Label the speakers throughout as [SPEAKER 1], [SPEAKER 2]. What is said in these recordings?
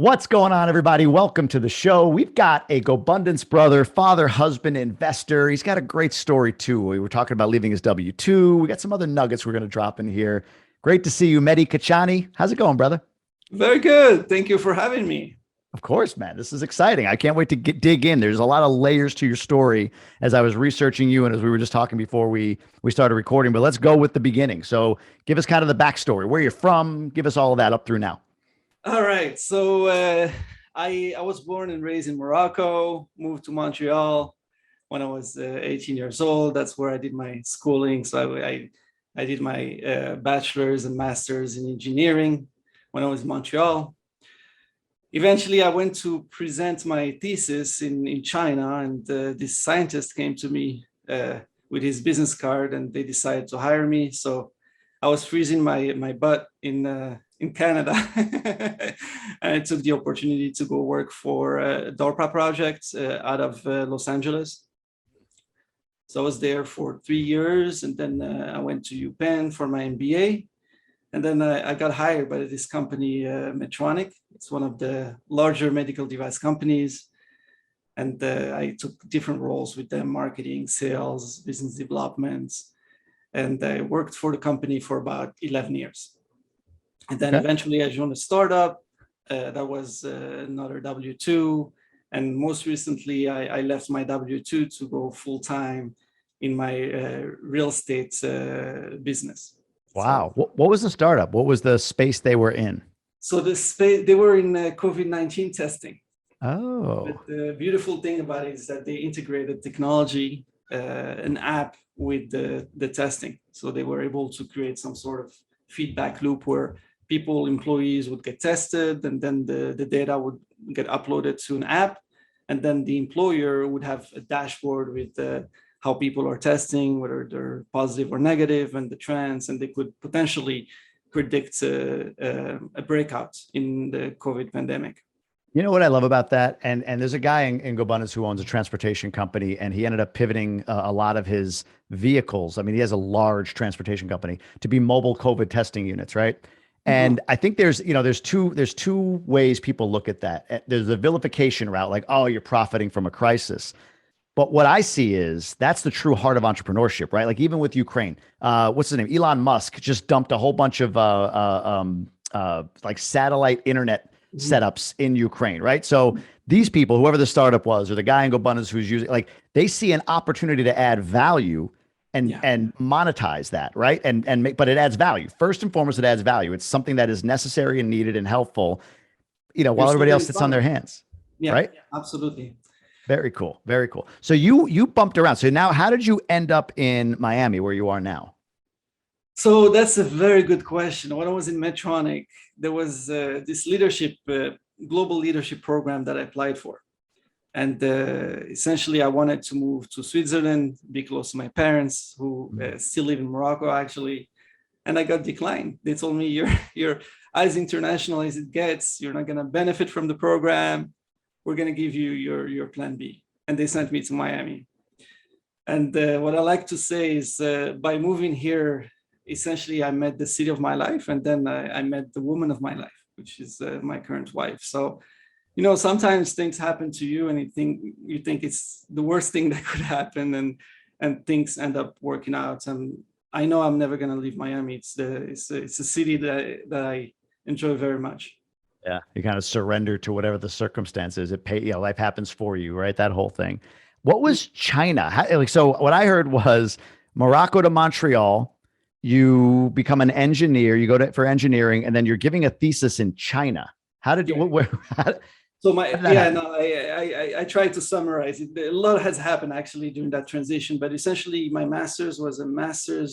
[SPEAKER 1] What's going on, everybody? Welcome to the show. We've got a GoBundance brother, father, husband, investor. He's got a great story, too. We were talking about leaving his W-2. We got some other nuggets we're going to drop in here. Great to see you, Mehdi Khachani. How's it going, brother?
[SPEAKER 2] Very good. Thank you for having me.
[SPEAKER 1] Of course, man. This is exciting. I can't wait to dig in. There's a lot of layers to your story as I was researching you and as we were just talking before we started recording. But let's go with the beginning. So give us kind of the backstory, where you're from. Give us all of that up through now.
[SPEAKER 2] All right. So I was born and raised in Morocco, moved to Montreal when I was 18 years old. That's where I did my schooling. So I did my bachelor's and master's in engineering when I was in Montreal. Eventually, I went to present my thesis in China, and this scientist came to me with his business card, and they decided to hire me. So I was freezing my butt in Canada, and I took the opportunity to go work for a DARPA project out of Los Angeles. So I was there for 3 years, and then I went to UPenn for my MBA. And then I got hired by this company, Medtronic. It's one of the larger medical device companies. And I took different roles with them: marketing, sales, business development. And I worked for the company for about 11 years. And then
[SPEAKER 1] Okay.
[SPEAKER 2] eventually I joined a startup that was another W-2. And most recently, I left my W-2 to go full time in my real estate business.
[SPEAKER 1] Wow. What was the startup? What was the space they were in?
[SPEAKER 2] So the space, they were in COVID-19 testing. But
[SPEAKER 1] Oh,
[SPEAKER 2] the beautiful thing about it is that they integrated technology, an app with the testing. So they were able to create some sort of feedback loop where employees would get tested, and then the data would get uploaded to an app. And then the employer would have a dashboard with how people are testing, whether they're positive or negative, and the trends, and they could potentially predict a breakout in the COVID pandemic.
[SPEAKER 1] you know what I love about that? And there's a guy in GoBundance who owns a transportation company, and he ended up pivoting a lot of his vehicles. I mean, he has a large transportation company to be mobile COVID testing units, right?
[SPEAKER 2] Mhm.
[SPEAKER 1] And I think there's two ways people look at that. There's the vilification route, like, oh, you're profiting from a crisis. But what I see is that's the true heart of entrepreneurship, right? Like even with Ukraine, what's his name? Elon Musk just dumped a whole bunch of like satellite internet
[SPEAKER 2] Mhm.
[SPEAKER 1] setups in Ukraine, right? So these people, whoever the startup was, or the guy in GoBundance who's using, like, they see an opportunity to add value and
[SPEAKER 2] Yeah,
[SPEAKER 1] and monetize that, right? And make, but it adds value. First and foremost, it adds value. It's something that is necessary and needed and helpful,
[SPEAKER 2] you're
[SPEAKER 1] while everybody else
[SPEAKER 2] solving
[SPEAKER 1] sits on their
[SPEAKER 2] problems.
[SPEAKER 1] hands,
[SPEAKER 2] Yeah,
[SPEAKER 1] right?
[SPEAKER 2] absolutely.
[SPEAKER 1] Very cool. Very cool. So you bumped around. So now how did you end up in Miami where you are now?
[SPEAKER 2] So that's a very good question. When I was in Medtronic, there was this global leadership program that I applied for. And essentially, I wanted to move to Switzerland, be close to my parents, who
[SPEAKER 1] Mm.
[SPEAKER 2] still live in Morocco, actually. And I got declined. They told me, you're as international as it gets. You're not going to benefit from the program. We're going to give you your plan B. And they sent me to Miami. And what I like to say is by moving here, essentially, I met the city of my life. And then I met the woman of my life, which is my current wife. So, sometimes things happen to you and you think it's the worst thing that could happen, and things end up working out. And I know I'm never going to leave Miami. It's a city that I enjoy very much.
[SPEAKER 1] Yeah. You kind of surrender to whatever the circumstances. Life happens for you, right? That whole thing. What was China? So what I heard was Morocco to Montreal, you become an engineer, you go to for engineering, and then you're giving a thesis in China. How did you,
[SPEAKER 2] Yeah. So
[SPEAKER 1] how
[SPEAKER 2] my
[SPEAKER 1] did that
[SPEAKER 2] yeah
[SPEAKER 1] happen?
[SPEAKER 2] no I try to summarize it. A lot has happened actually during that transition, but essentially my master's was a master's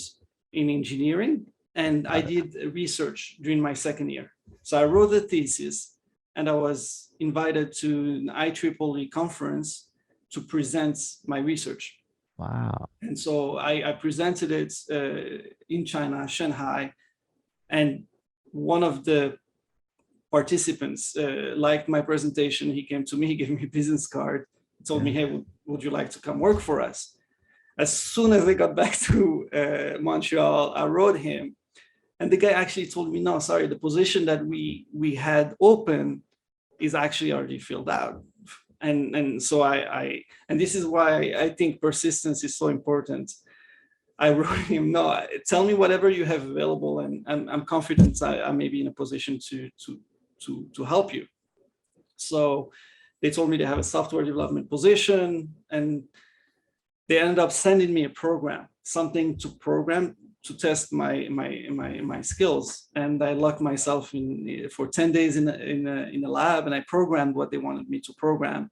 [SPEAKER 2] in engineering, and I
[SPEAKER 1] Got it.
[SPEAKER 2] did research during my second year. So I wrote the thesis, and I was invited to an IEEE conference to present my research.
[SPEAKER 1] Wow.
[SPEAKER 2] And so I presented it in China, Shanghai, and one of the participants liked my presentation. He came to me, he gave me a business card, he told me,
[SPEAKER 1] Yeah.
[SPEAKER 2] hey, would you like to come work for us? As soon as I got back to Montreal, I wrote him, and the guy actually told me, no, sorry, the position that we had open is actually already filled out. And so and this is why I think persistence is so important. I wrote him, no, tell me whatever you have available, and I'm confident I may be in a position to help you. So they told me they have a software development position, and they ended up sending me a program, something to program to test my skills. And I locked myself in for 10 days in a lab, and I programmed what they wanted me to program.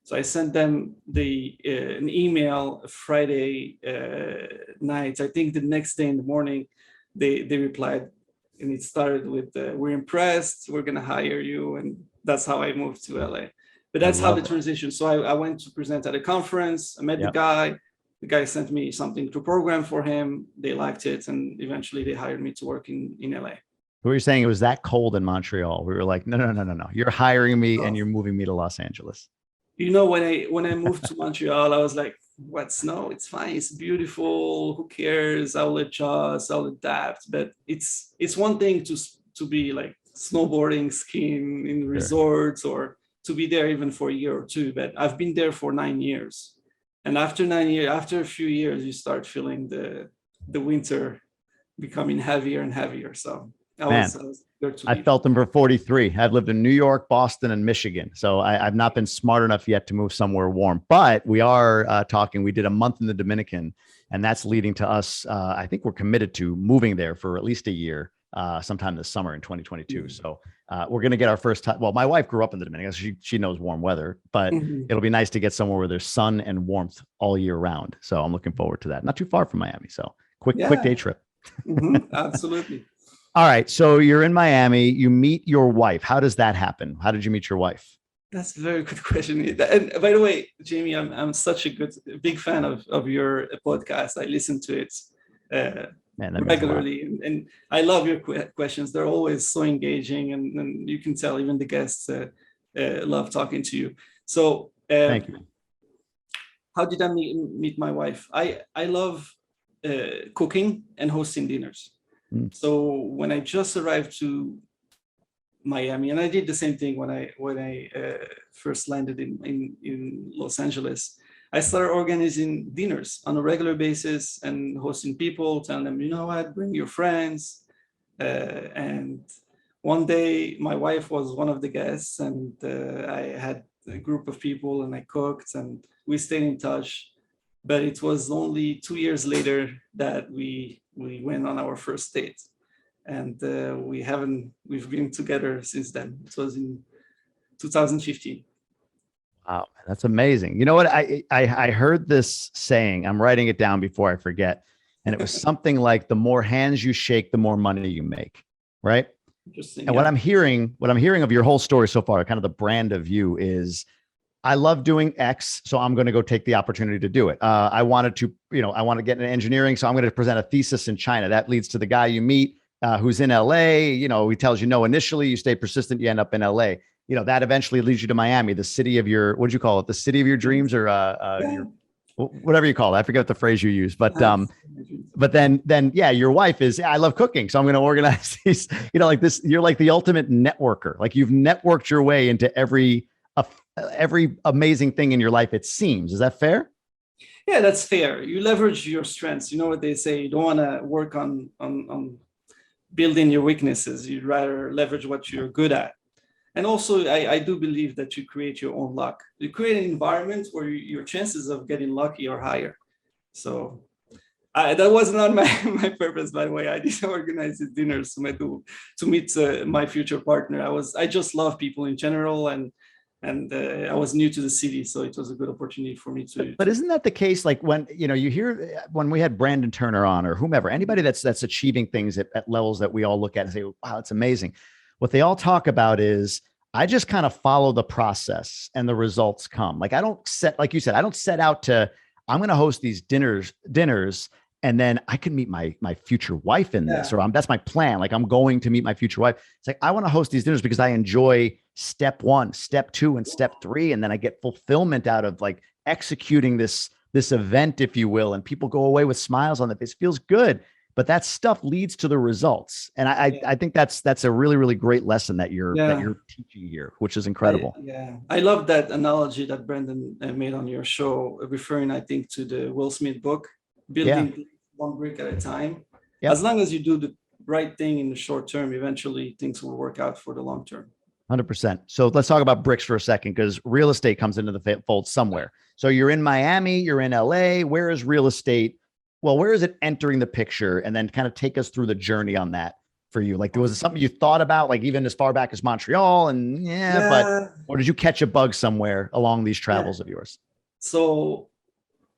[SPEAKER 2] So I sent them an email Friday night. I think the next day in the morning, they replied, and it started with, "We're impressed. We're gonna hire you," and that's how I moved to LA. But that's how the transition. So I went to present at a conference. I met the guy. The guy sent me something to program for him. They liked it, and eventually they hired me to work in LA.
[SPEAKER 1] We were saying it was that cold in Montreal. We were like, no. You're hiring me and you're moving me to Los Angeles.
[SPEAKER 2] You know, when I moved to Montreal, I was like, what, snow? It's fine. It's beautiful. Who cares? I'll adjust. I'll adapt. But it's one thing to be like snowboarding, skiing in resorts, or to be there even for a year or two. But I've been there for 9 years. And after 9 years, after a few years, you start feeling the winter becoming heavier and heavier. So I
[SPEAKER 1] felt them for 43. I've lived in New York, Boston, and Michigan. So I've not been smart enough yet to move somewhere warm, but we are talking. We did a month in the Dominican, and that's leading to us. I think we're committed to moving there for at least a year, sometime this summer in 2022. So we're going to get our first time. Well, my wife grew up in the Dominican. So she knows warm weather, but it'll be nice to get somewhere where there's sun and warmth all year round. So I'm looking forward to that. Not too far from Miami. So quick day trip.
[SPEAKER 2] Absolutely.
[SPEAKER 1] All right. So you're in Miami, you meet your wife. How does that happen? How did you meet your wife?
[SPEAKER 2] That's a very good question. And by the way, Jamie, I'm such a big fan of your podcast. I listen to it regularly, and I love your questions. They're always so engaging, and you can tell even the guests love talking to you. So
[SPEAKER 1] thank you.
[SPEAKER 2] How did I meet my wife? I love cooking and hosting dinners. So when I just arrived to Miami, and I did the same thing when I first landed in Los Angeles, I started organizing dinners on a regular basis and hosting people, telling them, you know what, bring your friends. And one day my wife was one of the guests, and I had a group of people, and I cooked, and we stayed in touch. But it was only 2 years later that we went on our first date, and we've been together since then. It was in 2015.
[SPEAKER 1] Wow, that's amazing. You know what? I heard this saying. I'm writing it down before I forget, and it was something like, "The more hands you shake, the more money you make." Right?
[SPEAKER 2] Interesting.
[SPEAKER 1] And what I'm hearing of your whole story so far, kind of the brand of you is, I love doing X, so I'm going to go take the opportunity to do it. I want to get into engineering, so I'm going to present a thesis in China. That leads to the guy you meet who's in LA. He tells you no initially, you stay persistent, you end up in LA. That eventually leads you to Miami, the city of your, what did you call it? The city of your dreams, or whatever you call it. I forget the phrase you use, but then your wife is, I love cooking, so I'm going to organize these. Like this, you're like the ultimate networker. Like you've networked your way into every amazing thing in your life, it seems. Is that fair?
[SPEAKER 2] Yeah, that's fair. You leverage your strengths. You know what they say, you don't want to work on building your weaknesses. You'd rather leverage what you're good at. And also, I do believe that you create your own luck. You create an environment where your chances of getting lucky are higher. So that was not my purpose, by the way. I did organize the dinners to meet my future partner. I just love people in general, and I was new to the city, so it was a good opportunity for me to.
[SPEAKER 1] But isn't that the case? Like when you hear, when we had Brandon Turner on, or whomever, anybody that's achieving things at levels that we all look at and say, wow, it's amazing. What they all talk about is, I just kind of follow the process and the results come. Like I don't set, like you said, I don't set out to, I'm going to host these dinners, and then I can meet my future wife in this, or that's my plan. Like I'm going to meet my future wife. It's like, I want to host these dinners because I enjoy step 1, step 2, and step 3. And then I get fulfillment out of like executing this event, if you will. And people go away with smiles on their face. It feels good. but that stuff leads to the results. And I think that's a really, really great lesson that you're teaching here, which is incredible.
[SPEAKER 2] I love that analogy that Brendan made on your show, referring, I think, to the Will Smith book, building one brick at a time.
[SPEAKER 1] Yep.
[SPEAKER 2] As long as you do the right thing in the short term, eventually things will work out for the long term.
[SPEAKER 1] 100%. So let's talk about bricks for a second, because real estate comes into the fold somewhere. So you're in Miami, you're in LA. Where is real estate? Well, where is it entering the picture? And then kind of take us through the journey on that for you. Like, was it something you thought about, like even as far back as Montreal? And or did you catch a bug somewhere along these travels of yours?
[SPEAKER 2] So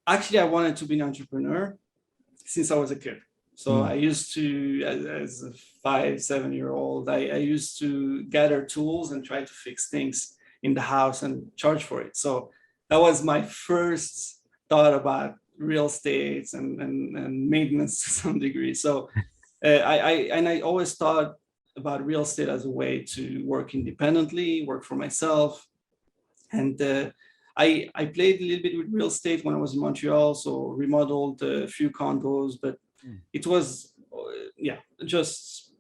[SPEAKER 2] actually, I wanted to be an entrepreneur since I was a kid. So I used to, as a 5-7-year-old, I used to gather tools and try to fix things in the house and charge for it. So that was my first thought about real estate and maintenance to some degree. So I always thought about real estate as a way to work independently, work for myself. And I played a little bit with real estate when I was in Montreal, so remodeled a few condos, but it was, just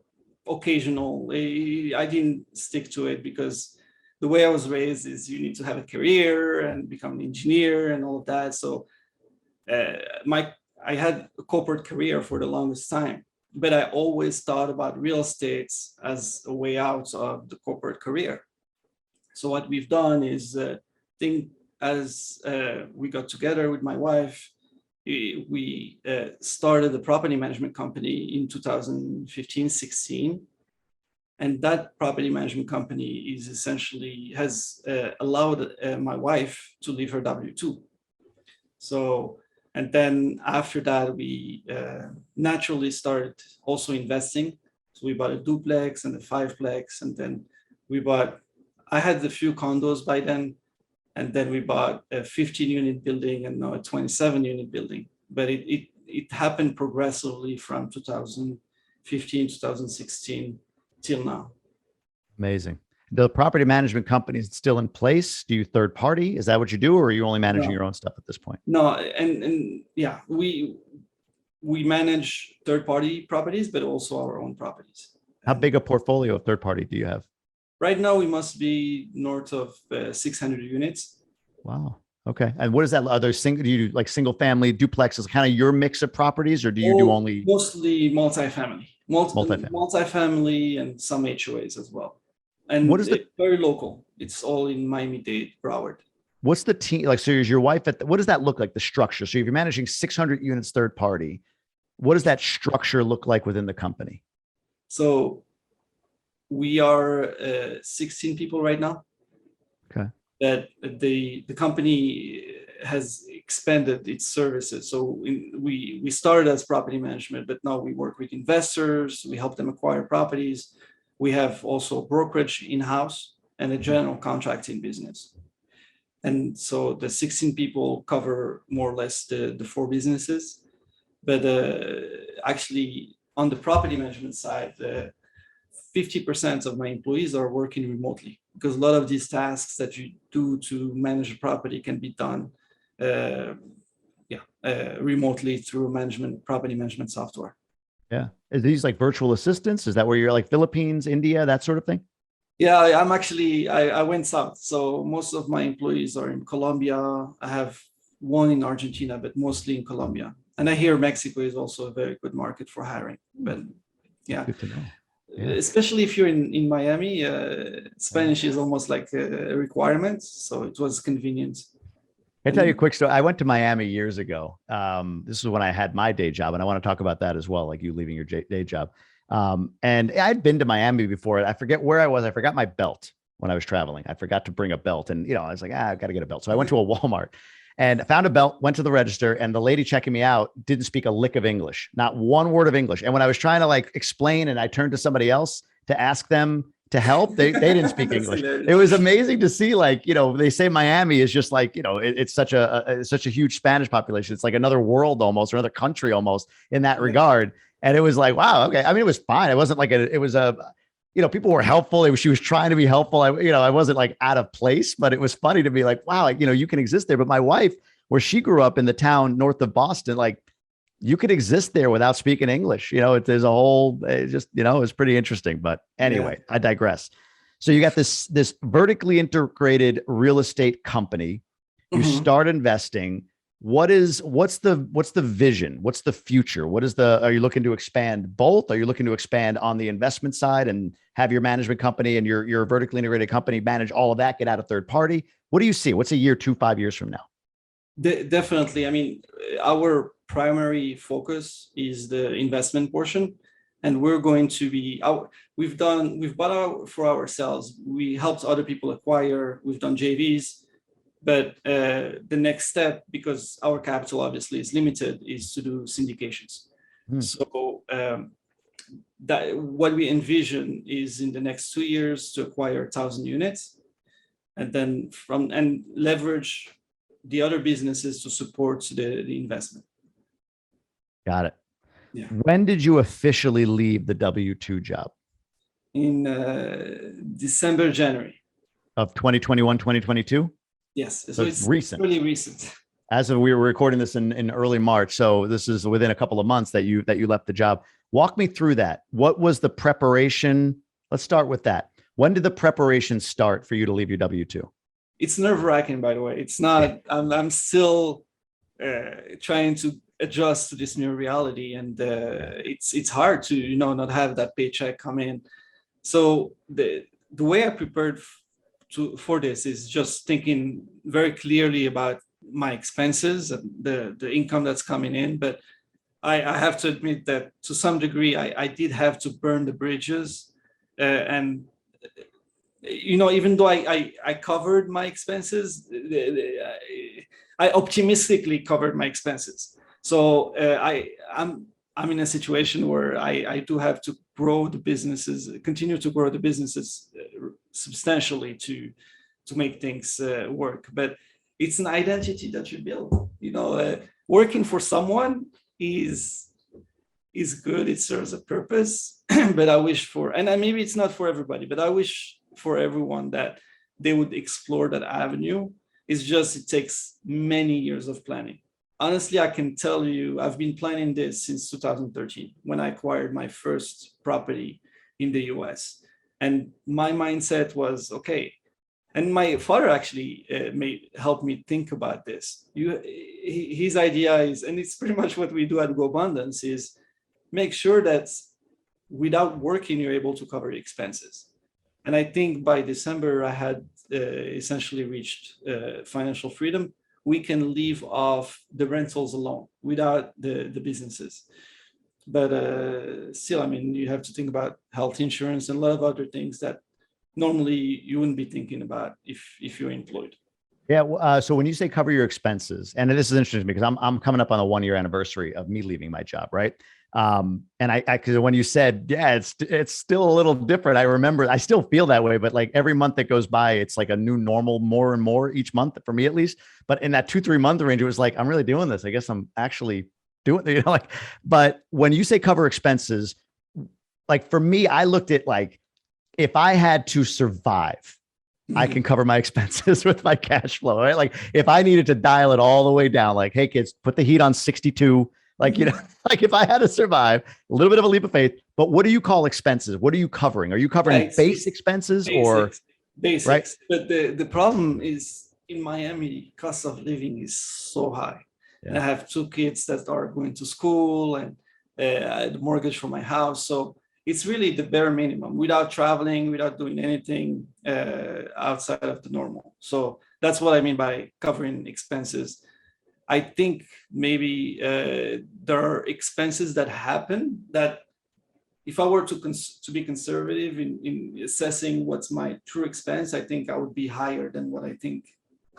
[SPEAKER 2] occasional. I didn't stick to it because the way I was raised is you need to have a career and become an engineer and all of that. So I had a corporate career for the longest time, but I always thought about real estate as a way out of the corporate career. So what we've done is as we got together with my wife, we started a property management company in 2015-16. And that property management company is essentially has allowed my wife to leave her W-2. So, and then after that, we naturally started also investing. So we bought a duplex and a 5-plex, and then I had a few condos by then, and then we bought a 15-unit building and now a 27-unit building. But it happened progressively from 2015, 2016 till now.
[SPEAKER 1] Amazing. The property management company is still in place. Do you third party? Is that what you do, or are you only managing your own stuff at this point?
[SPEAKER 2] No, and we manage third party properties, but also our own properties.
[SPEAKER 1] How big a portfolio of third party do you have?
[SPEAKER 2] Right now, we must be north of 600 units.
[SPEAKER 1] Wow. Okay. And what is that? Are there do you do like single family duplexes, kind of your mix of properties, or do you do only?
[SPEAKER 2] Mostly multifamily. Multifamily and some HOAs as well. And
[SPEAKER 1] what is
[SPEAKER 2] very local. It's all in Miami-Dade, Broward.
[SPEAKER 1] What's the team like? So is your wife what does that look like? The structure. So if you're managing 600 units third party, what does that structure look like within the company?
[SPEAKER 2] So we are 16 people right now.
[SPEAKER 1] Okay.
[SPEAKER 2] That the company has expanded its services. So we started as property management, but now we work with investors. We help them acquire properties. We have also brokerage in-house and a general contracting business. And so the 16 people cover more or less the 4 businesses. But actually, on the property management side, 50% of my employees are working remotely, because a lot of these tasks that you do to manage a property can be done remotely through property management software.
[SPEAKER 1] Yeah. Is these like virtual assistants? Is that where you're like Philippines, India, that sort of thing?
[SPEAKER 2] Yeah, I'm actually, I went south. So most of my employees are in Colombia. I have one in Argentina, but mostly in Colombia. And I hear Mexico is also a very good market for hiring. But yeah.
[SPEAKER 1] Good to know. Yeah.
[SPEAKER 2] Especially if you're in Miami, Spanish is almost like a requirement. So it was convenient.
[SPEAKER 1] I'll tell you a quick story. I went to Miami years ago. This is when I had my day job, and I want to talk about that as well, like you leaving your day job. And I'd been to Miami before. I forget where I was. I forgot my belt when I was traveling. I forgot to bring a belt, and I was like, I've got to get a belt. So I went to a Walmart and found a belt, went to the register, and the lady checking me out didn't speak a lick of English, not one word of English. And when I was trying to like explain, and I turned to somebody else to ask them to help, they didn't speak English. It was amazing to see, like, they say Miami is just like, it's such a huge Spanish population. It's like another world almost, or another country almost in that regard. And it was like, wow, okay. I mean, it was fine. It wasn't like people were helpful. She was trying to be helpful. I wasn't like out of place, but it was funny to be like, wow, you can exist there. But my wife, where she grew up in the town north of Boston, like you could exist there without speaking English. There's a whole, it's pretty interesting. But anyway, I digress. So you got this vertically integrated real estate company. You start investing. What's the vision? What's the future? Are you looking to expand both? Are you looking to expand on the investment side and have your management company and your vertically integrated company manage all of that, get out of third party? What do you see? What's a year, 5 years from now?
[SPEAKER 2] Definitely. I mean, our primary focus is the investment portion, and we're going to be we've bought out for ourselves. We helped other people acquire. We've done JVs. But the next step, because our capital obviously is limited, is to do syndications. So that what we envision is in the next 2 years to acquire 1,000 units, and then and leverage the other businesses to support the investment.
[SPEAKER 1] Got it.
[SPEAKER 2] Yeah.
[SPEAKER 1] When did you officially leave the W-2 job?
[SPEAKER 2] In December, January.
[SPEAKER 1] Of 2021, 2022?
[SPEAKER 2] Yes, so it's
[SPEAKER 1] recent.
[SPEAKER 2] Really recent.
[SPEAKER 1] As of we were recording this in early March, so this is within a couple of months that you left the job. Walk me through that. What was the preparation? Let's start with that. When did the preparation start for you to leave your W-2?
[SPEAKER 2] It's nerve-wracking, by the way. It's not. I'm still trying to adjust to this new reality, and it's hard to not have that paycheck come in. So the way I prepared for this is just thinking very clearly about my expenses and the income that's coming in. But I have to admit that to some degree I did have to burn the bridges, and even though I covered my expenses, I optimistically covered my expenses. So I'm in a situation where I do have to continue to grow the businesses substantially to make things work. But it's an identity that you build. Working for someone is good. It serves a purpose. But I wish and maybe it's not for everybody, but I wish for everyone that they would explore that avenue. It's just, it takes many years of planning. Honestly, I can tell you, I've been planning this since 2013 when I acquired my first property in the US. And my mindset was, okay. And my father actually helped me think about this. His idea is, and it's pretty much what we do at GoBundance, is make sure that without working, you're able to cover expenses. And I think by December, I had essentially reached financial freedom. We can leave off the rentals alone without the businesses. But still, I mean, you have to think about health insurance and a lot of other things that normally you wouldn't be thinking about if you're employed.
[SPEAKER 1] Yeah. So when you say cover your expenses, and this is interesting because I'm coming up on a 1-year anniversary of me leaving my job, right? And because when you said, yeah, it's still a little different. I remember, I still feel that way, but like every month that goes by, it's like a new normal, more and more each month for me, at least. But in that 2-3 month range, it was like, I'm really doing this. I guess I'm actually doing, but when you say cover expenses, like for me, I looked at like, if I had to survive, I can cover my expenses with my cash flow, right? Like if I needed to dial it all the way down, like, hey kids, put the heat on 62, like, like if I had to survive, a little bit of a leap of faith. But what do you call expenses? What are you covering? Are you covering base expenses or
[SPEAKER 2] basics?
[SPEAKER 1] Right?
[SPEAKER 2] But the problem is in Miami, cost of living is so high. Yeah. And I have 2 kids that are going to school and the mortgage for my house. So it's really the bare minimum without traveling, without doing anything outside of the normal. So that's what I mean by covering expenses. I think maybe there are expenses that happen that if I were to be conservative in assessing what's my true expense, I think I would be higher than what I think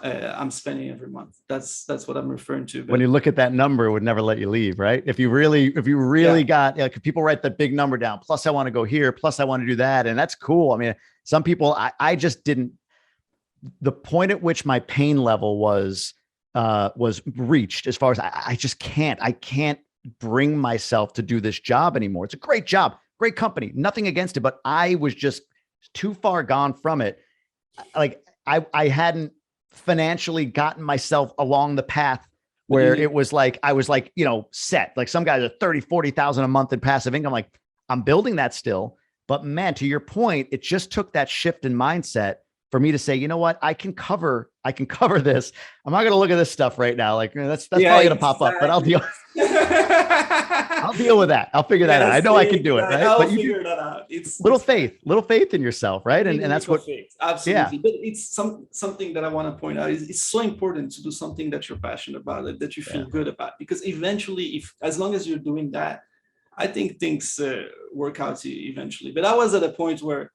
[SPEAKER 2] I'm spending every month. That's what I'm referring to. But
[SPEAKER 1] when you look at that number, it would never let you leave, right? If you really got, like, people write that big number down, plus I want to go here, plus I want to do that. And that's cool. I mean, some people, I just didn't, the point at which my pain level was reached as far as I can't bring myself to do this job anymore. It's a great job, great company, nothing against it, but I was just too far gone from it. Like I hadn't financially gotten myself along the path
[SPEAKER 2] But you
[SPEAKER 1] where
[SPEAKER 2] need,
[SPEAKER 1] it was like, I was like, set. Like some guys are 30, 40,000 a month in passive income. Like I'm building that still. But man, to your point, it just took that shift in mindset for me to say, you know what, I can cover this. I'm not going to look at this stuff right now. Like that's
[SPEAKER 2] yeah,
[SPEAKER 1] probably going to pop up, but
[SPEAKER 2] exactly.
[SPEAKER 1] I'll deal with that. I'll figure that out. I
[SPEAKER 2] Yes,
[SPEAKER 1] know I can do it.
[SPEAKER 2] exactly.
[SPEAKER 1] Right.
[SPEAKER 2] I'll
[SPEAKER 1] But you do
[SPEAKER 2] figure that out. It's fine.
[SPEAKER 1] little faith in yourself. Right.
[SPEAKER 2] You need
[SPEAKER 1] And
[SPEAKER 2] a
[SPEAKER 1] that's
[SPEAKER 2] leap of
[SPEAKER 1] what,
[SPEAKER 2] faith,
[SPEAKER 1] yeah.
[SPEAKER 2] absolutely. But it's something that I want to point out is it's so important to do something that you're passionate about, that you feel
[SPEAKER 1] Yeah.
[SPEAKER 2] good about, because eventually, if as long as you're doing that, I think things work out eventually. But I was at a point where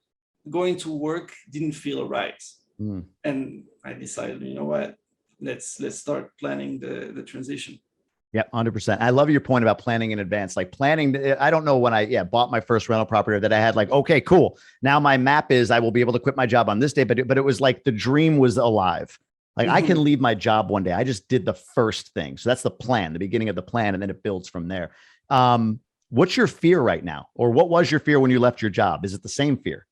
[SPEAKER 2] going to work didn't feel right,
[SPEAKER 1] Mm.
[SPEAKER 2] and I decided, you know what, let's start planning the transition.
[SPEAKER 1] Yeah, 100%. I love your point about planning in advance. Like planning, I don't know when I bought my first rental property that I had like, okay, cool. Now my map is I will be able to quit my job on this day, but it was like the dream was alive. Like I can
[SPEAKER 2] Mhm.
[SPEAKER 1] leave my job one day. I just did the first thing. So that's the plan, the beginning of the plan, and then it builds from there. What's your fear right now? Or what was your fear when you left your job? Is it the same fear?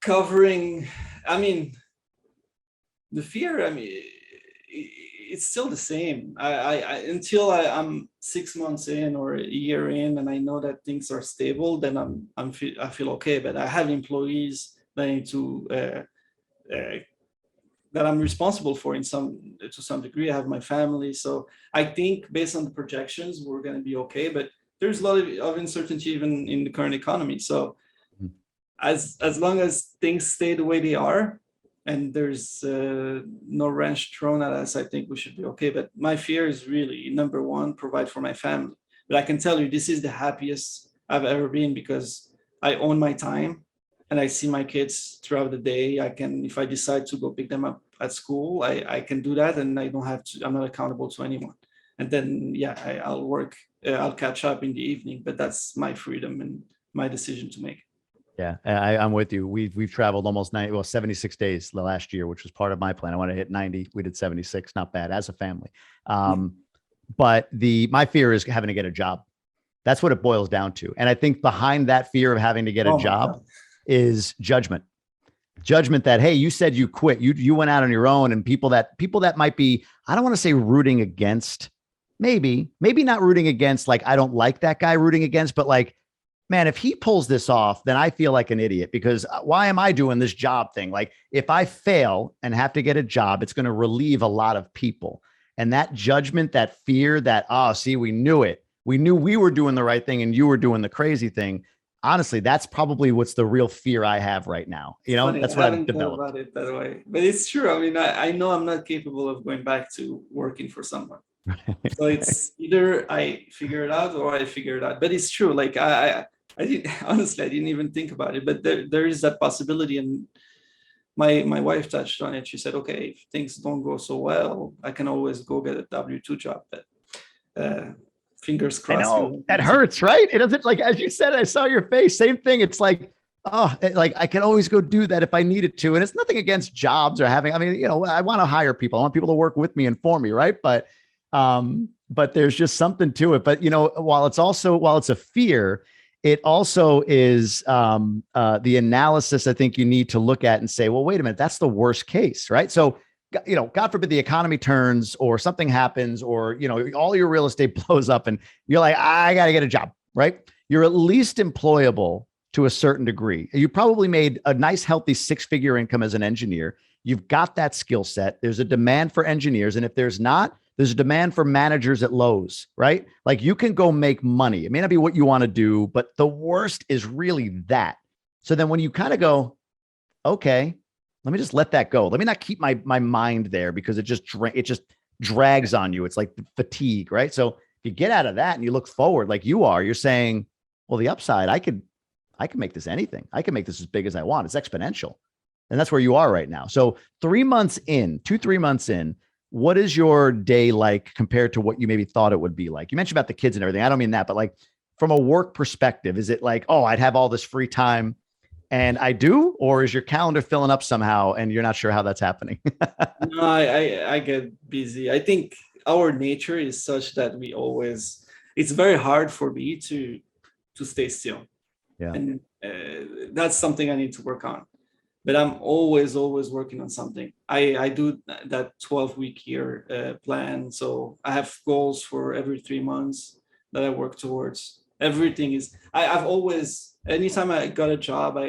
[SPEAKER 2] Covering, I mean, the fear, I mean, it's still the same. Until I'm 6 months in or a year in, and I know that things are stable, then I feel okay. But I have employees that I need to uh, that I'm responsible for in to some degree. I have my family, so I think based on the projections, we're going to be okay. But there's a lot of uncertainty even in the current economy. So as long as things stay the way they are, and there's no wrench thrown at us, I think we should be okay. But my fear is really number one, provide for my family. But I can tell you, this is the happiest I've ever been, because I own my time and I see my kids throughout the day. I can, if I decide to go pick them up at school, I can do that, and I don't have to, I'm not accountable to anyone. And then, yeah, I'll work, I'll catch up in the evening, but that's my freedom and my decision to make.
[SPEAKER 1] Yeah, I'm with you. We've traveled almost 76 days the last year, which was part of my plan. I want to hit 90. We did 76, not bad as a family. But my fear is having to get a job. That's what it boils down to. And I think behind that fear of having to get a
[SPEAKER 2] Oh my
[SPEAKER 1] job
[SPEAKER 2] God.
[SPEAKER 1] is judgment. Judgment that, hey, you said you quit. You went out on your own, and people that might be, I don't want to say rooting against, maybe not rooting against, like I don't like that guy rooting against, but like, man, if he pulls this off, then I feel like an idiot, because why am I doing this job thing? Like if I fail and have to get a job, it's going to relieve a lot of people. And that judgment, that fear, that, oh, see, we knew it. We knew we were doing the right thing and you were doing the crazy thing. Honestly, that's probably what's the real fear I have right now.
[SPEAKER 2] It's funny,
[SPEAKER 1] That's
[SPEAKER 2] I
[SPEAKER 1] what I've
[SPEAKER 2] haven't thought
[SPEAKER 1] developed.
[SPEAKER 2] about it that way, but it's true. I mean, I know I'm not capable of going back to working for someone. So it's either I figure it out or I figure it out. But it's true. Like I didn't honestly, I didn't even think about it. But there is that possibility, and my wife touched on it. She said, "Okay, if things don't go so well, I can always go get a W-2 job." But uh, fingers
[SPEAKER 1] I
[SPEAKER 2] crossed. It
[SPEAKER 1] know
[SPEAKER 2] won't be
[SPEAKER 1] that
[SPEAKER 2] easy.
[SPEAKER 1] hurts, right? It doesn't, like, as you said, I saw your face. Same thing. It's like, oh, like I can always go do that if I needed to. And it's nothing against jobs or having, I mean, I want to hire people. I want people to work with me and for me. Right. But there's just something to it. But, while it's a fear, it also is the analysis I think you need to look at and say, well, wait a minute, that's the worst case, right? So, God forbid the economy turns or something happens, or, all your real estate blows up and you're like, I got to get a job, right? You're at least employable to a certain degree. You probably made a nice, healthy 6-figure income as an engineer. You've got that skill set. There's a demand for engineers. And if there's not, there's a demand for managers at Lowe's, right? Like you can go make money. It may not be what you want to do, but the worst is really that. So then when you kind of go, okay, let me just let that go. Let me not keep my mind there, because it just drags on you. It's like fatigue, right? So if you get out of that and you look forward like you're saying, well, the upside, I can make this anything. I can make this as big as I want. It's exponential. And that's where you are right now. So 3 months in, 3 months in, what is your day like compared to what you maybe thought it would be like? You mentioned about the kids and everything. I don't mean that, but like from a work perspective, is it like, oh, I'd have all this free time and I do, or is your calendar filling up somehow and you're not sure how that's happening?
[SPEAKER 2] No, I get busy. I think our nature is such that we always, it's very hard for me to stay still.
[SPEAKER 1] Yeah.
[SPEAKER 2] And that's something I need to work on. but I'm always working on something. I do that 12-week year plan. So I have goals for every 3 months that I work towards. Everything is, I've always, anytime I got a job,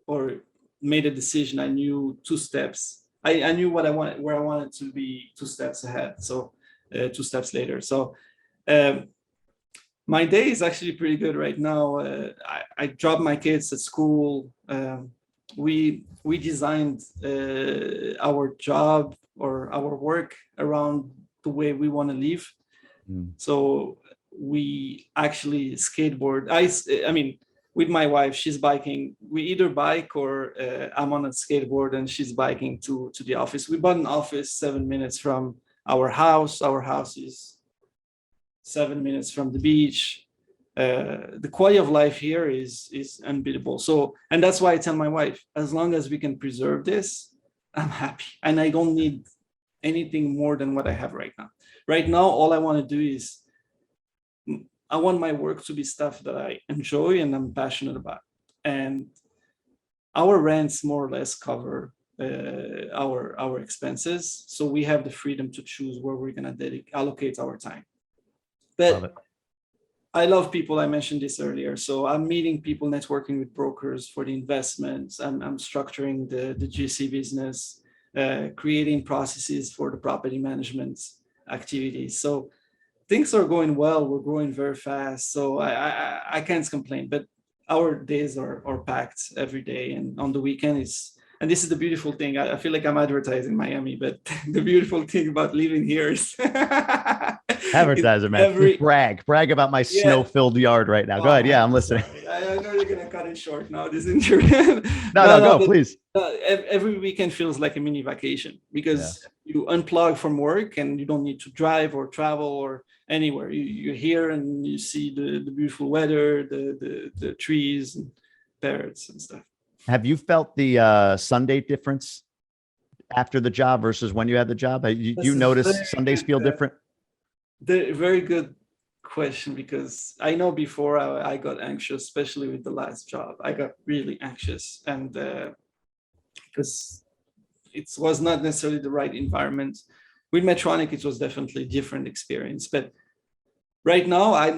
[SPEAKER 2] or made a decision, I knew 2 steps. I knew what I wanted, where I wanted to be 2 steps ahead. So 2 steps later. So um, my day is actually pretty good right now. I drop my kids at school. We designed our job or our work around the way we want to live. So we actually skateboard. I mean, with my wife, she's biking. We either bike or I'm on a skateboard and she's biking to the office. We bought an office 7 minutes from our house. Our house is 7 minutes from the beach. The quality of life here is unbeatable. So, and that's why I tell my wife, as long as we can preserve this, I'm happy, and I don't need anything more than what I have right now. Right now, all I want to do is I want my work to be stuff that I enjoy and I'm passionate about, and our rents more or less cover our expenses. So we have the freedom to choose where we're going to allocate our time. But I love people. I mentioned this earlier. So I'm meeting people, networking with brokers for the investments. I'm structuring the GC business, creating processes for the property management activities. So things are going well. We're growing very fast. So I can't complain. But our days are packed every day, and on the weekend and this is the beautiful thing. I feel like I'm advertising Miami, but the beautiful thing about living here is
[SPEAKER 1] advertiser, man. Just brag about my snow-filled yard right now. Go ahead. Yeah, I'm listening.
[SPEAKER 2] I know you're gonna cut it short now, this interview.
[SPEAKER 1] no, go, please.
[SPEAKER 2] Every weekend feels like a mini vacation because you unplug from work and you don't need to drive or travel or anywhere. You're here and you see the beautiful weather, the trees and parrots and stuff.
[SPEAKER 1] Have you felt the Sunday difference after the job versus when you had the job? You notice Sundays feel different?
[SPEAKER 2] Very good question, because I know before I got anxious, especially with the last job. I got really anxious, and because it was not necessarily the right environment. With Medtronic, it was definitely a different experience. But right now, I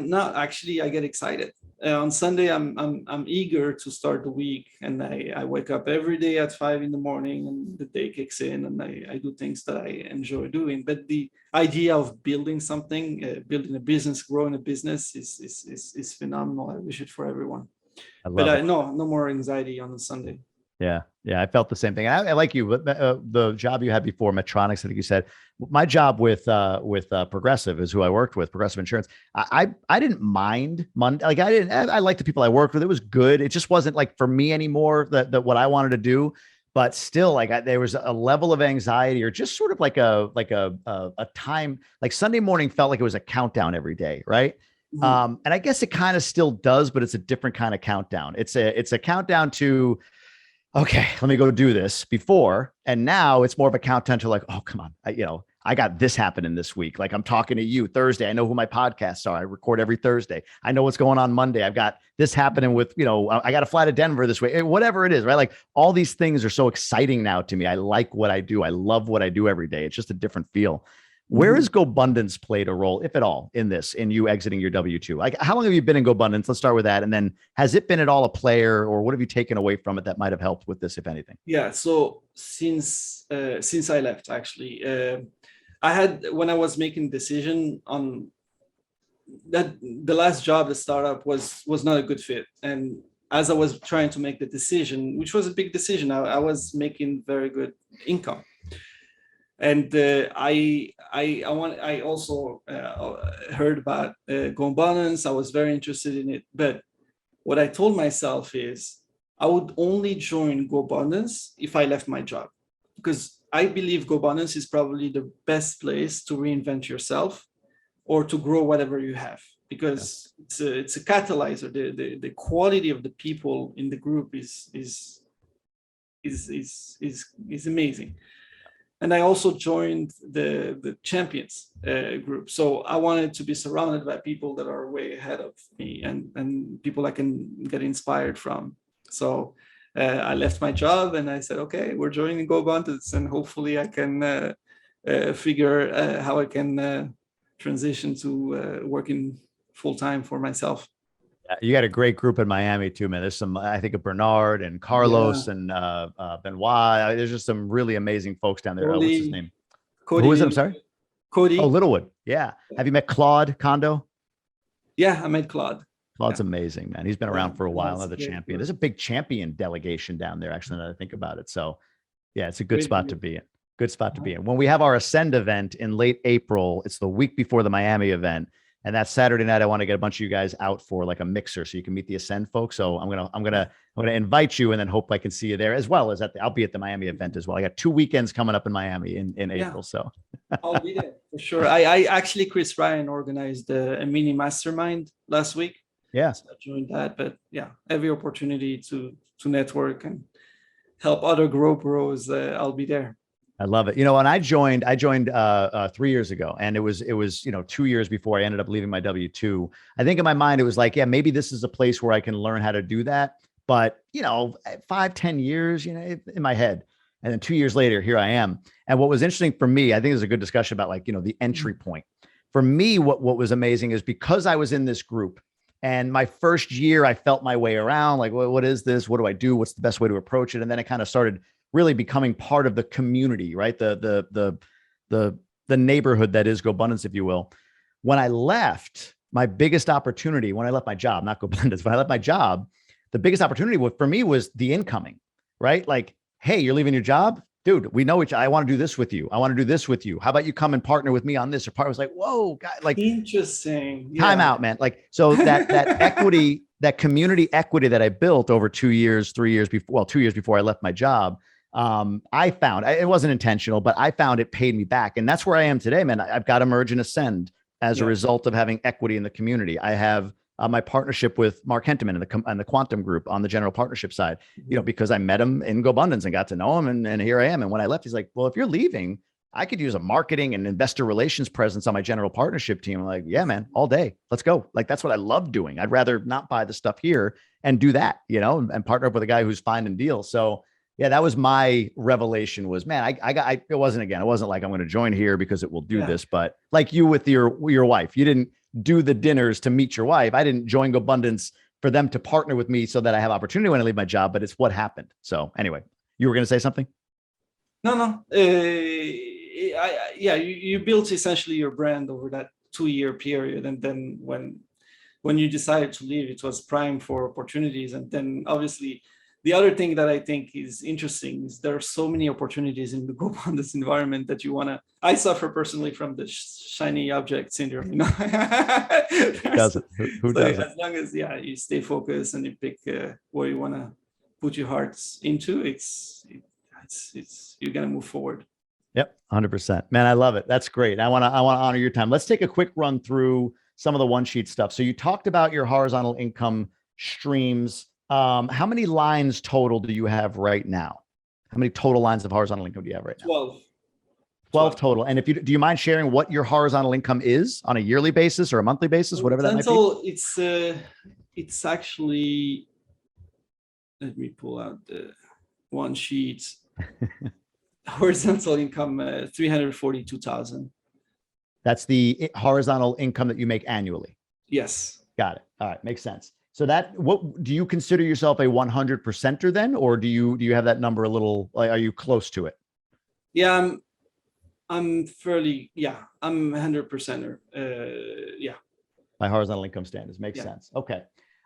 [SPEAKER 2] get excited. On Sunday, I'm eager to start the week, and I wake up every day at 5 a.m, and the day kicks in, and I do things that I enjoy doing. But the idea of building something, building a business, growing a business is phenomenal. I wish it for everyone. But no more anxiety on a Sunday.
[SPEAKER 1] Yeah. I felt the same thing. I like you, but the job you had before Medtronics, I think you said, my job with Progressive is who I worked with, Progressive Insurance. I didn't mind Monday. Like I liked the people I worked with. It was good. It just wasn't like for me anymore that what I wanted to do. But still, like there was a level of anxiety, or just sort of like a time, like Sunday morning felt like it was a countdown every day, right? Mm-hmm. And I guess it kind of still does, but it's a different kind of countdown. It's a countdown to, okay, let me go do this before. And now it's more of a countdown to like, oh, come on. I got this happening this week. Like I'm talking to you Thursday. I know who my podcasts are. I record every Thursday. I know what's going on Monday. I've got this happening with, I got to fly to Denver this way, whatever it is, right? Like all these things are so exciting now to me. I like what I do. I love what I do every day. It's just a different feel. Where has GoBundance played a role, if at all, in you exiting your W-2? Like, how long have you been in GoBundance? Let's start with that. And then has it been at all a player, or what have you taken away from it that might have helped with this, if anything?
[SPEAKER 2] Yeah. So since I left, actually, when I was making decision on that, the last job, the startup was not a good fit. And as I was trying to make the decision, which was a big decision, I was making very good income. And I also heard about GoBundance. I was very interested in it. But what I told myself is I would only join GoBundance if I left my job, because I believe GoBundance is probably the best place to reinvent yourself or to grow whatever you have, because it's a catalyzer. The quality of the people in the group is amazing. And I also joined the champions group. So I wanted to be surrounded by people that are way ahead of me, and people I can get inspired from. So I left my job and I said, okay, we're joining GoBundance, and hopefully I can figure how I can transition to working full time for myself.
[SPEAKER 1] You got a great group in Miami too, man. There's some, I think of Bernard and
[SPEAKER 2] Yeah,
[SPEAKER 1] Carlos and Benoit. There's just some really amazing folks down there. What's his
[SPEAKER 2] Cody,
[SPEAKER 1] name? Who is it? I'm
[SPEAKER 2] Cody,
[SPEAKER 1] sorry. Oh,
[SPEAKER 2] Cody.
[SPEAKER 1] Littlewood. Yeah. Have you met Claude Kondo?
[SPEAKER 2] Yeah, I met Claude.
[SPEAKER 1] Claude's
[SPEAKER 2] Yeah,
[SPEAKER 1] amazing, man. He's been
[SPEAKER 2] yeah,
[SPEAKER 1] around for a while.
[SPEAKER 2] that's
[SPEAKER 1] Another
[SPEAKER 2] great.
[SPEAKER 1] champion. There's a big champion delegation down there, actually, now that I think about it. So, yeah, it's a good
[SPEAKER 2] Great.
[SPEAKER 1] spot to be in. Good spot to be in. When we have our Ascend event in late April, it's the week before the Miami event. And that Saturday night, I want to get a bunch of you guys out for like a mixer so you can meet the Ascend folks. So I'm gonna invite you and then hope I can see you there, as well as I'll be at the Miami event as well. I got 2 weekends coming up in Miami in April. So
[SPEAKER 2] I'll be there for sure. I actually, Chris Ryan organized a mini mastermind last week.
[SPEAKER 1] yeah.
[SPEAKER 2] So I joined that, but yeah, every opportunity to network and help other bros, I'll be there.
[SPEAKER 1] I love it. When I joined 3 years ago, and it was 2 years before I ended up leaving my W-2. I think in my mind it was like, yeah, maybe this is a place where I can learn how to do that. But 5-10 years, in my head, and then 2 years later, here I am. And what was interesting for me, I think there's a good discussion about the entry point. For me, what was amazing is because I was in this group. And my first year, I felt my way around, like, what is this? What do I do? What's the best way to approach it? And then it kind of started really becoming part of the community, right? The neighborhood that is GoBundance, if you will. When I left, my biggest opportunity, when I left my job, not GoBundance, when I left my job, the biggest opportunity for me was the incoming, right? Like, hey, you're leaving your job? Dude, we know each. I want to do this with you. I want to do this with you. How about you come and partner with me on this? Or part was like, whoa, guy, like
[SPEAKER 2] Interesting.
[SPEAKER 1] time out, man. Like, so that equity, that community equity that I built over 2 years, 3 years before, well, 2 years before I left my job, I found it wasn't intentional, but I found it paid me back. And that's where I am today, man. I've got Emerge and Ascend as a result of having equity in the community. I have my partnership with Mark Henteman and the Quantum Group on the general partnership side, because I met him in GoBundance and got to know him. And here I am. And when I left, he's like, well, if you're leaving, I could use a marketing and investor relations presence on my general partnership team. I'm like, yeah, man, all day. Let's go. Like, that's what I love doing. I'd rather not buy the stuff here and do that, and partner up with a guy who's finding deals. So yeah, that was my revelation was, man, it wasn't like I'm going to join here because it will do this, but like you with your wife, you didn't do the dinners to meet your wife. I didn't join GoBundance for them to partner with me so that I have opportunity when I leave my job, but it's what happened. So anyway, you were going to say something?
[SPEAKER 2] No. You built essentially your brand over that 2-year period. And then when you decided to leave, it was prime for opportunities. And then obviously the other thing that I think is interesting is there are so many opportunities in the GoBundance environment that I suffer personally from the shiny object syndrome,
[SPEAKER 1] Who doesn't? Who doesn't?
[SPEAKER 2] As long as, you stay focused and you pick where you want to put your hearts into, you're going to move forward.
[SPEAKER 1] Yep. 100%, man. I love it. That's great. I want to honor your time. Let's take a quick run through some of the one sheet stuff. So you talked about your horizontal income streams. How many lines total do you have right now? How many total lines of horizontal income do you have right now? 12 total. And do you mind sharing what your horizontal income is on a yearly basis or a monthly basis, whatever that might be?
[SPEAKER 2] It's actually, let me pull out the one sheet. Horizontal income, 342,000.
[SPEAKER 1] That's the horizontal income that you make annually.
[SPEAKER 2] Yes.
[SPEAKER 1] Got it. All right. Makes sense. So what do you consider yourself a 100%er then? Or do you have that number a little, like, are you close to it?
[SPEAKER 2] Yeah, I'm 100%er.
[SPEAKER 1] By horizontal income standards. Makes sense. Okay.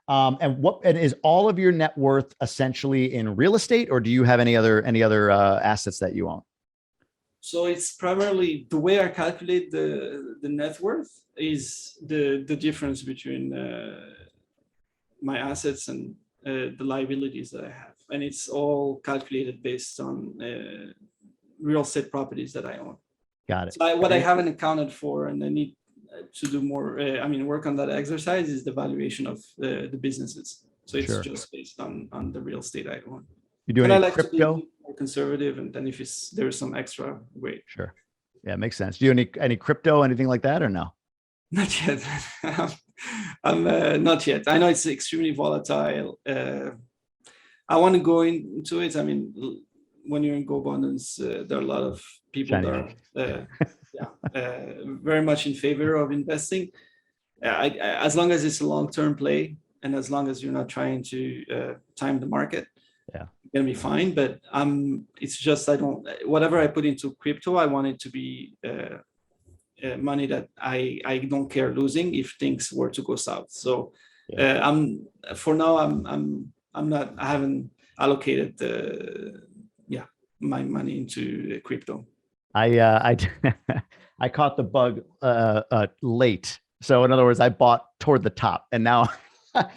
[SPEAKER 1] And is all of your net worth essentially in real estate, or do you have any other assets that you own?
[SPEAKER 2] So it's primarily the way I calculate the net worth is the difference between my assets and the liabilities that I have, and it's all calculated based on real estate properties that I own.
[SPEAKER 1] Got it.
[SPEAKER 2] So what I haven't accounted for, and I need to do more, work on that exercise, is the valuation of the businesses. So it's just based on the real estate I own.
[SPEAKER 1] You do any
[SPEAKER 2] I like
[SPEAKER 1] crypto?
[SPEAKER 2] to be more conservative, and then if there's some extra, great.
[SPEAKER 1] Sure. Yeah, makes sense. Do you do any crypto, anything like that, or no?
[SPEAKER 2] Not yet. I'm not yet. I know it's extremely volatile. I want to go into it. I mean, when you're in GoBundance, there are a lot of people that are very much in favor of investing. As long as it's a long-term play, and as long as you're not trying to time the market,
[SPEAKER 1] Yeah,
[SPEAKER 2] it's gonna be fine. But it's just whatever I put into crypto, I want it to be money that I don't care losing if things were to go south. So for now I haven't allocated my money into crypto.
[SPEAKER 1] I I caught the bug late. So in other words, I bought toward the top, and now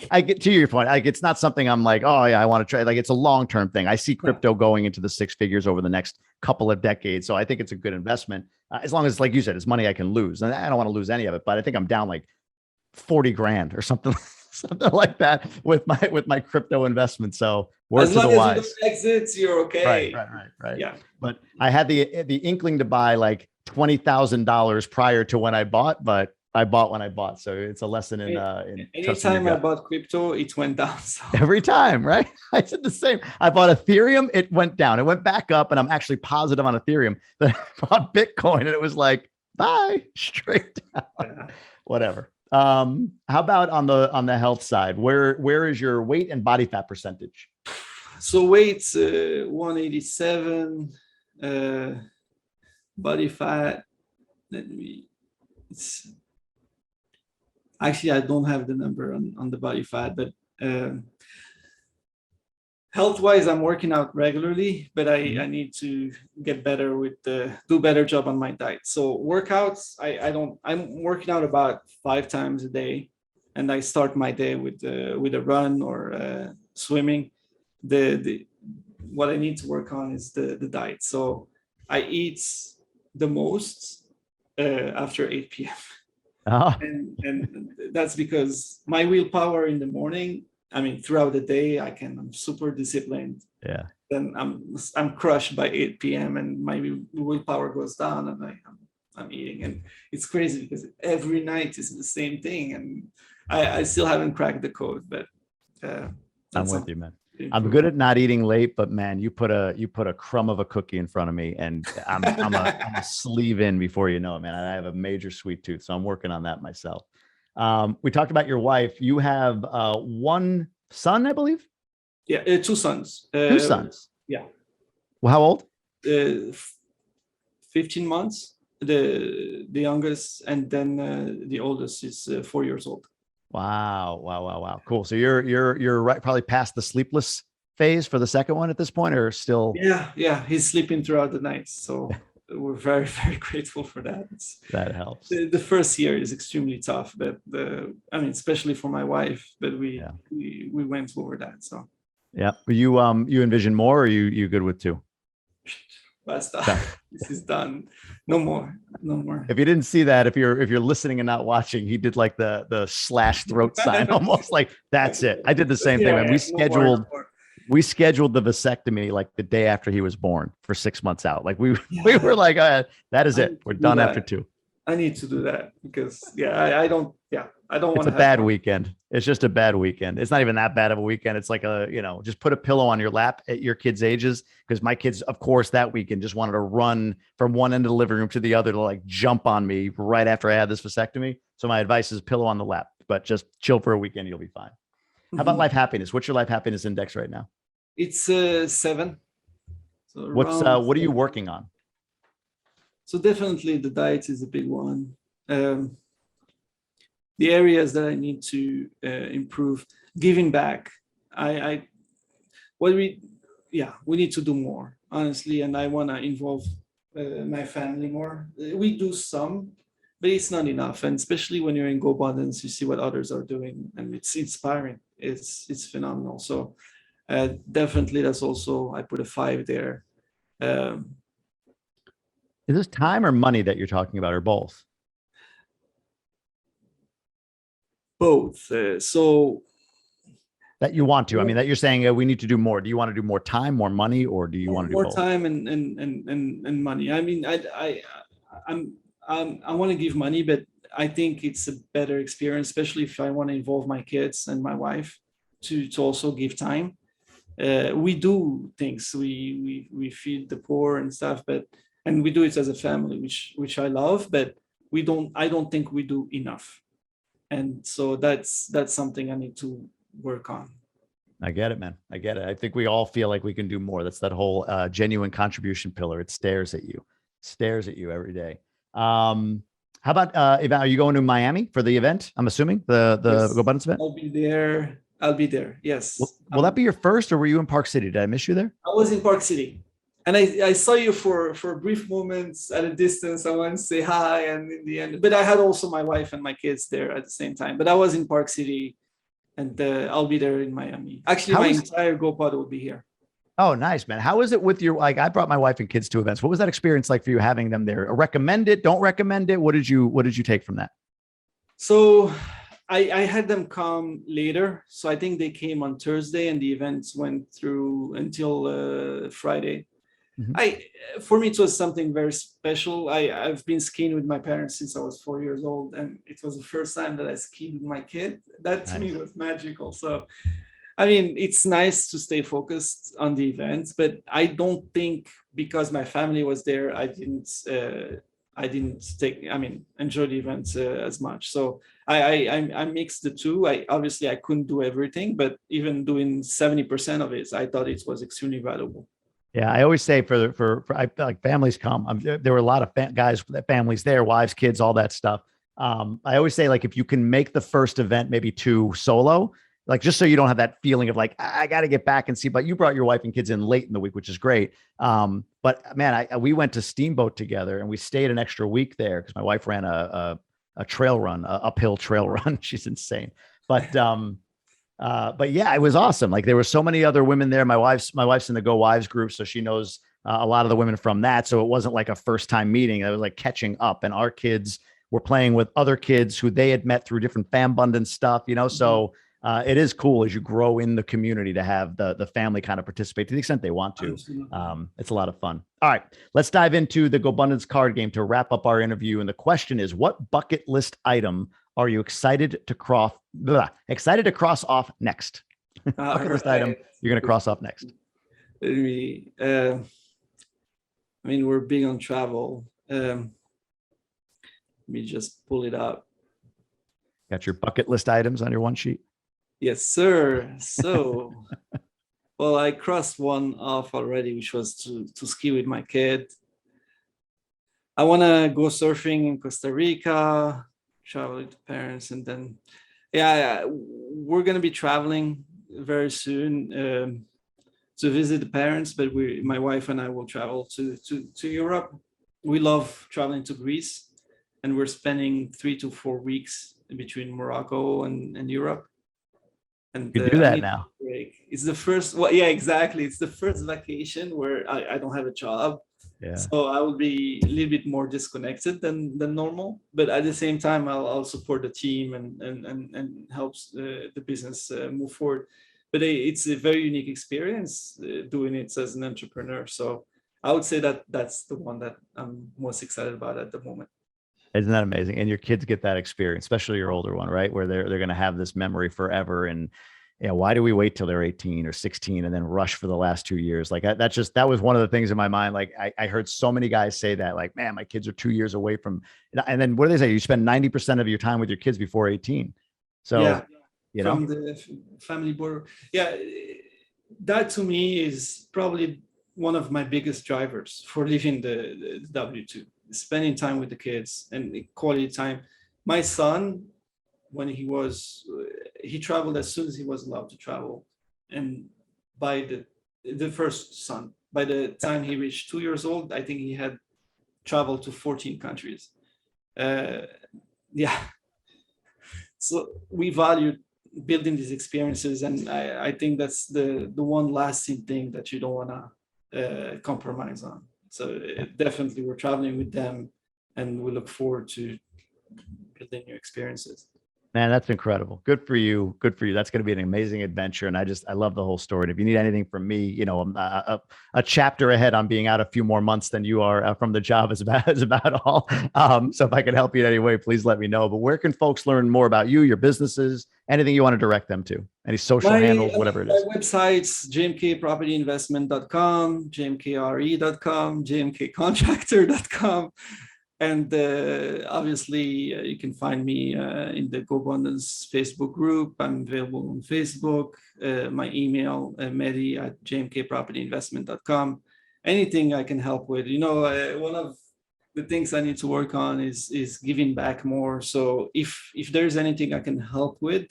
[SPEAKER 1] I get to your point. Like, it's not something I'm like, oh yeah, I want to try. Like, it's a long-term thing. I see crypto going into the six figures over the next couple of decades. So I think it's a good investment, as long as, like you said, it's money I can lose, and I don't want to lose any of it. But I think I'm down like 40 grand or something, something like that with my crypto investment. So word to the wise. As long as
[SPEAKER 2] you don't exit, you're okay.
[SPEAKER 1] Right.
[SPEAKER 2] Yeah.
[SPEAKER 1] But I had the inkling to buy like $20,000 prior to when I bought, but I bought when I bought. So it's a lesson in
[SPEAKER 2] anytime I bought crypto, it went down. So.
[SPEAKER 1] Every time, right? I did the same. I bought Ethereum, it went down. It went back up, and I'm actually positive on Ethereum. But I bought Bitcoin, and it was like, bye, straight down. Yeah. Whatever. How about on the health side? Where is your weight and body fat percentage?
[SPEAKER 2] So weight's 187, body fat. It's actually, I don't have the number on the body fat, but health-wise, I'm working out regularly, but I need to get better with do better job on my diet. So workouts, I'm working out about 5 times a day, and I start my day with a run or swimming. What I need to work on is the diet. So I eat the most after 8 p.m. Oh. And that's because my willpower in the morning, I mean, throughout the day, I'm super disciplined.
[SPEAKER 1] Yeah.
[SPEAKER 2] Then I'm crushed by 8 p.m. and my willpower goes down, and I'm eating. And it's crazy because every night is the same thing. And I still haven't cracked the code, but
[SPEAKER 1] I'm with you, man. I'm good at not eating late, but man, you put a crumb of a cookie in front of me, and I'm a sleeve in before you know it, man. I have a major sweet tooth, so I'm working on that myself. We talked about your wife. You have one son, I believe.
[SPEAKER 2] Yeah, 2 sons.
[SPEAKER 1] 2 sons.
[SPEAKER 2] Yeah.
[SPEAKER 1] Well, how old?
[SPEAKER 2] 15 months. The youngest, and then the oldest is 4 years old.
[SPEAKER 1] Wow. Cool. So you're right, probably past the sleepless phase for the second one at this point, or still?
[SPEAKER 2] Yeah. He's sleeping throughout the night. So we're very, very grateful for that.
[SPEAKER 1] That helps.
[SPEAKER 2] The first year is extremely tough, but especially for my wife, but we went over that. So
[SPEAKER 1] yeah. You envision more, or are you good with 2?
[SPEAKER 2] Basta. This is done. No more.
[SPEAKER 1] If you didn't see that, if you're listening and not watching, he did like the slash throat sign, almost like that's it. I did the same thing. Man. We scheduled the vasectomy like the day after he was born for 6 months out. Like we were like, that is it. We're done after 2.
[SPEAKER 2] I need to do that because I don't want.
[SPEAKER 1] It's a bad weekend. It's just a bad weekend. It's not even that bad of a weekend. It's like just put a pillow on your lap at your kids' ages. Because my kids, of course, that weekend just wanted to run from one end of the living room to the other to like jump on me right after I had this vasectomy. So my advice is pillow on the lap, but just chill for a weekend. You'll be fine. How about life happiness? What's your life happiness index right now?
[SPEAKER 2] It's 7.
[SPEAKER 1] So what are you working on?
[SPEAKER 2] So definitely the diet is a big one. The areas that I need to improve, giving back. We need to do more, honestly, and I want to involve my family more. We do some, but it's not enough. And especially when you're in GoBundance, you see what others are doing, and it's inspiring. It's phenomenal. So definitely, that's also, I put a 5 there.
[SPEAKER 1] Is this time or money that you're talking about, or both?
[SPEAKER 2] Both. So
[SPEAKER 1] that you want to, I mean, that you're saying we need to do more. Do you want to do more time, more money, or do you want to do
[SPEAKER 2] more
[SPEAKER 1] both?
[SPEAKER 2] time and money? I mean, I want to give money, but I think it's a better experience, especially if I want to involve my kids and my wife to also give time. We do things. We feed the poor and stuff, and we do it as a family, which I love. But I don't think we do enough, and so that's something I need to work on.
[SPEAKER 1] I get it, man. I get it. I think we all feel like we can do more. That's that whole genuine contribution pillar. It stares at you every day. How about Ivan? Are you going to Miami for the event? I'm assuming the
[SPEAKER 2] Yes,
[SPEAKER 1] GoBundance event.
[SPEAKER 2] I'll be there. I'll be there. Yes.
[SPEAKER 1] Will that be your first, or were you in Park City? Did I miss you there?
[SPEAKER 2] I was in Park City, and I saw you for brief moments at a distance. I wanted to say hi, and in the end, but I had also my wife and my kids there at the same time. But I was in Park City, and I'll be there in Miami. Actually, my entire GoPod will be here.
[SPEAKER 1] Oh, nice, man. How is it with your, like, I brought my wife and kids to events. What was that experience like for you having them there? Recommend it? Don't recommend it? What did you take from that?
[SPEAKER 2] So I had them come later. So I think they came on Thursday and the events went through until Friday. For me, it was something very special. I've been skiing with my parents since I was 4 years old, and it was the first time that I skied with my kid. That to me was magical. So I mean, it's nice to stay focused on the events, but I don't think because my family was there, I didn't enjoy the events as much. So I mixed the two. I couldn't do everything, but even doing 70% of it, I thought it was extremely valuable.
[SPEAKER 1] Yeah, I always say I feel like families come. There were a lot of families there, wives, kids, all that stuff. I always say, like, if you can make the first event maybe two solo, like, just so you don't have that feeling of like, I got to get back and see. But you brought your wife and kids in late in the week, which is great. But man, we went to Steamboat together and we stayed an extra week there because my wife ran a trail run, a uphill trail run. She's insane. But yeah, it was awesome. Like, there were so many other women there. My wife's in the Go Wives group, so she knows a lot of the women from that. So it wasn't like a first time meeting. It was like catching up, and our kids were playing with other kids who they had met through different FamBundance stuff, you know. So it is cool as you grow in the community to have the family kind of participate to the extent they want to. It's a lot of fun. All right, let's dive into the GoBundance card game to wrap up our interview. And the question is, what bucket list item are you excited to cross off next? Bucket list item you're going to cross off next.
[SPEAKER 2] I mean, we're big on travel. Let me just pull it up.
[SPEAKER 1] Got your bucket list items on your one sheet?
[SPEAKER 2] Yes, sir. So, well, I crossed one off already, which was to ski with my kid. I want to go surfing in Costa Rica, travel with the parents, and then, yeah, we're going to be traveling very soon to visit the parents, but my wife and I will travel to Europe. We love traveling to Greece, and we're spending 3 to 4 weeks between Morocco and Europe. And
[SPEAKER 1] you do that now.
[SPEAKER 2] It's the first, well, yeah, exactly. It's the first vacation where I don't have a job.
[SPEAKER 1] Yeah.
[SPEAKER 2] So I will be a little bit more disconnected than normal, but at the same time, I'll support the team and helps the business move forward. But it's a very unique experience doing it as an entrepreneur. So I would say that's the one that I'm most excited about at the moment.
[SPEAKER 1] Isn't that amazing? And your kids get that experience, especially your older one, right? Where they're going to have this memory forever. And yeah, why do we wait till they're 18 or 16 and then rush for the last 2 years? Like, that was one of the things in my mind. Like, I heard so many guys say that, like, man, my kids are 2 years away from, and then what do they say? You spend 90% of your time with your kids before 18. So,
[SPEAKER 2] yeah,
[SPEAKER 1] you know,
[SPEAKER 2] from the family border. Yeah, that to me is probably one of my biggest drivers for leaving the W-2. Spending time with the kids and quality time. My son, when he traveled as soon as he was allowed to travel, and by the first son, by the time he reached 2 years old, I think he had traveled to 14 countries. Yeah, so we value building these experiences, and I think that's the one lasting thing that you don't want to compromise on. So definitely we're traveling with them, and we look forward to building new experiences.
[SPEAKER 1] Man, that's incredible. Good for you. Good for you. That's going to be an amazing adventure. And I love the whole story. And if you need anything from me, you know, I'm a chapter ahead on being out a few more months than you are from the job is about all. So if I can help you in any way, please let me know. But where can folks learn more about you, your businesses, anything you want to direct them to? Any social handles, whatever it
[SPEAKER 2] My
[SPEAKER 1] is.
[SPEAKER 2] website's jmkpropertyinvestment.com, jmkre.com, jmkcontractor.com. And obviously, you can find me in the GoBundance Facebook group. I'm available on Facebook. My email, Mehdi at jmkpropertyinvestment.com. Anything I can help with. You know, one of the things I need to work on is giving back more. So if there's anything I can help with,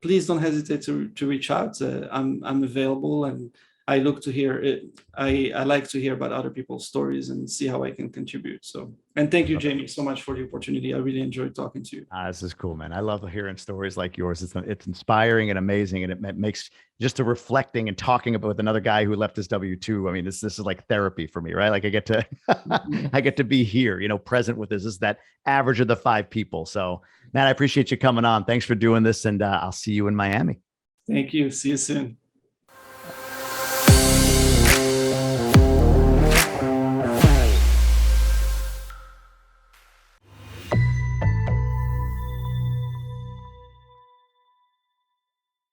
[SPEAKER 2] please don't hesitate to reach out. I'm available, and I look to hear it. I like to hear about other people's stories and see how I can contribute. So, and thank you, Jamie, so much for the opportunity. I really enjoyed talking to you.
[SPEAKER 1] This is cool, man. I love hearing stories like yours. It's inspiring and amazing, and it makes just a reflecting and talking about with another guy who left his W-2. I mean, this is like therapy for me, right? Like I get to I get to be here, you know, present with this. This is that average of the 5 people. So, man, I appreciate you coming on. Thanks for doing this, and I'll see you in Miami.
[SPEAKER 2] Thank you. See you soon.